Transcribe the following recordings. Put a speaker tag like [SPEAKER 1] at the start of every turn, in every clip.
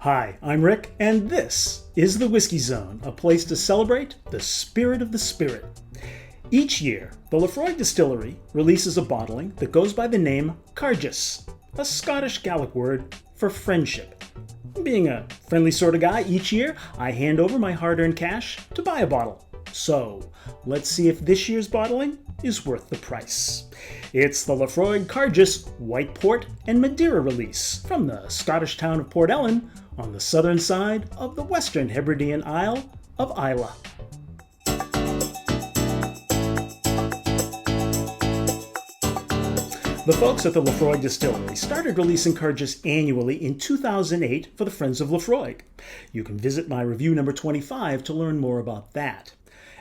[SPEAKER 1] Hi, I'm Rick, and this is the Whiskey Zone, a place to celebrate the spirit of the spirit. Each year, the Laphroaig Distillery releases a bottling that goes by the name Càirdeas, a Scottish Gaelic word for friendship. Being a friendly sort of guy, each year I hand over my hard-earned cash to buy a bottle. So, let's see if this year's bottling is worth the price. It's the Laphroaig Càirdeas White Port and Madeira release from the Scottish town of Port Ellen on the southern side of the Western Hebridean Isle of Islay. The folks at the Laphroaig Distillery started releasing Càirdeas annually in 2008 for the Friends of Laphroaig. You can visit my review number 25 to learn more about that.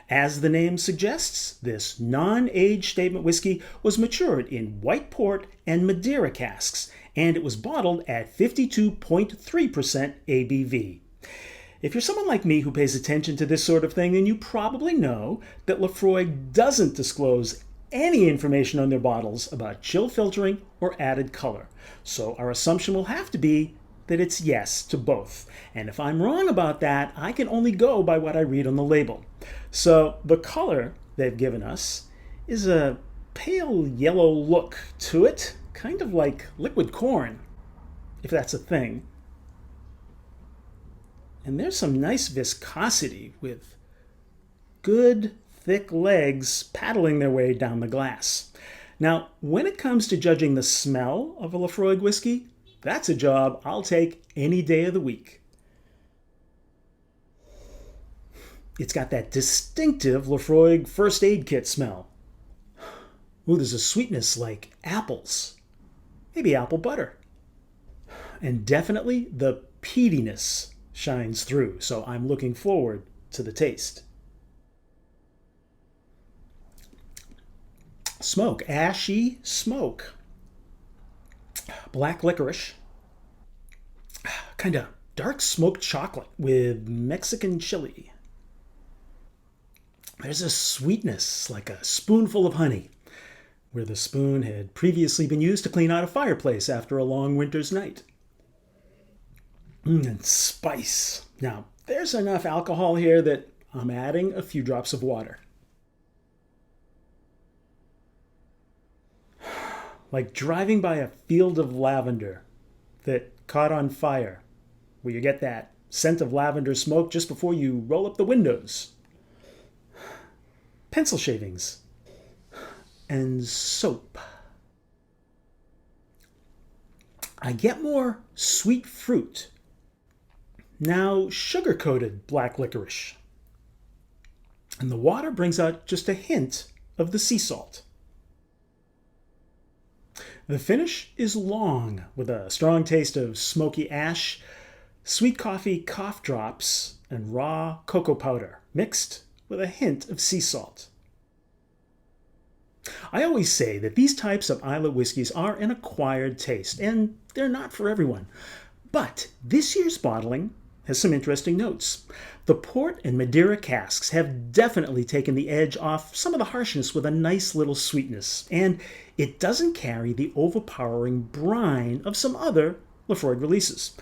[SPEAKER 1] As the name suggests, this non-age statement whiskey was matured in white port and Madeira casks, and it was bottled at 52.3% ABV. If you're someone like me who pays attention to this sort of thing, then you probably know that Laphroaig doesn't disclose any information on their bottles about chill filtering or added color. So our assumption will have to be that it's yes to both. And if I'm wrong about that, I can only go by what I read on the label. So the color they've given us is a pale yellow look to it, kind of like liquid corn, if that's a thing. And there's some nice viscosity with good thick legs paddling their way down the glass. Now, when it comes to judging the smell of a Laphroaig whiskey, that's a job I'll take any day of the week. It's got that distinctive Laphroaig first aid kit smell. Ooh, there's a sweetness like apples, maybe apple butter. And definitely the peatiness shines through, so I'm looking forward to the taste. Smoke, ashy smoke. Black licorice, kind of dark smoked chocolate with Mexican chili. There's a sweetness like a spoonful of honey, where the spoon had previously been used to clean out a fireplace after a long winter's night. And spice. Now, there's enough alcohol here that I'm adding a few drops of water. Like driving by a field of lavender that caught on fire, where you get that scent of lavender smoke just before you roll up the windows. Pencil shavings and soap. I get more sweet fruit. Now sugar-coated black licorice. And the water brings out just a hint of the sea salt. The finish is long, with a strong taste of smoky ash, sweet coffee cough drops, and raw cocoa powder, mixed with a hint of sea salt. I always say that these types of Islay whiskies are an acquired taste, and they're not for everyone. But this year's bottling has some interesting notes. The port and Madeira casks have definitely taken the edge off some of the harshness with a nice little sweetness, and it doesn't carry the overpowering brine of some other Laphroaig releases.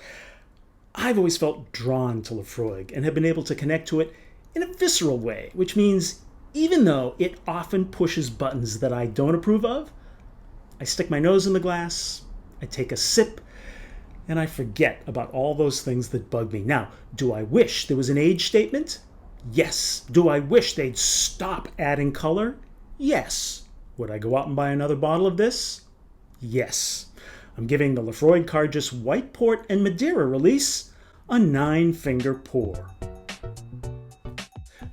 [SPEAKER 1] I've always felt drawn to Laphroaig and have been able to connect to it in a visceral way, which means even though it often pushes buttons that I don't approve of, I stick my nose in the glass, I take a sip, and I forget about all those things that bug me. Now, do I wish there was an age statement? Yes. Do I wish they'd stop adding color? Yes. Would I go out and buy another bottle of this? Yes. I'm giving the Laphroaig Càirdeas White Port and Madeira release a 9-finger pour.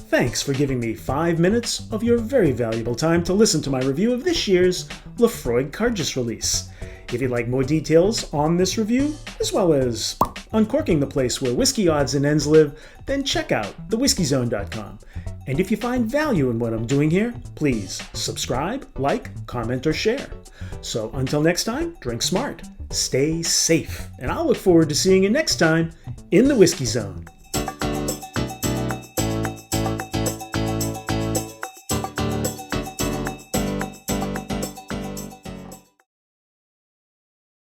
[SPEAKER 1] Thanks for giving me 5 minutes of your very valuable time to listen to my review of this year's Laphroaig Càirdeas release. If you'd like more details on this review, as well as uncorking the place where whiskey odds and ends live, then check out thewhiskeyzone.com. And if you find value in what I'm doing here, please subscribe, like, comment, or share. So until next time, drink smart, stay safe, and I'll look forward to seeing you next time in the Whiskey Zone.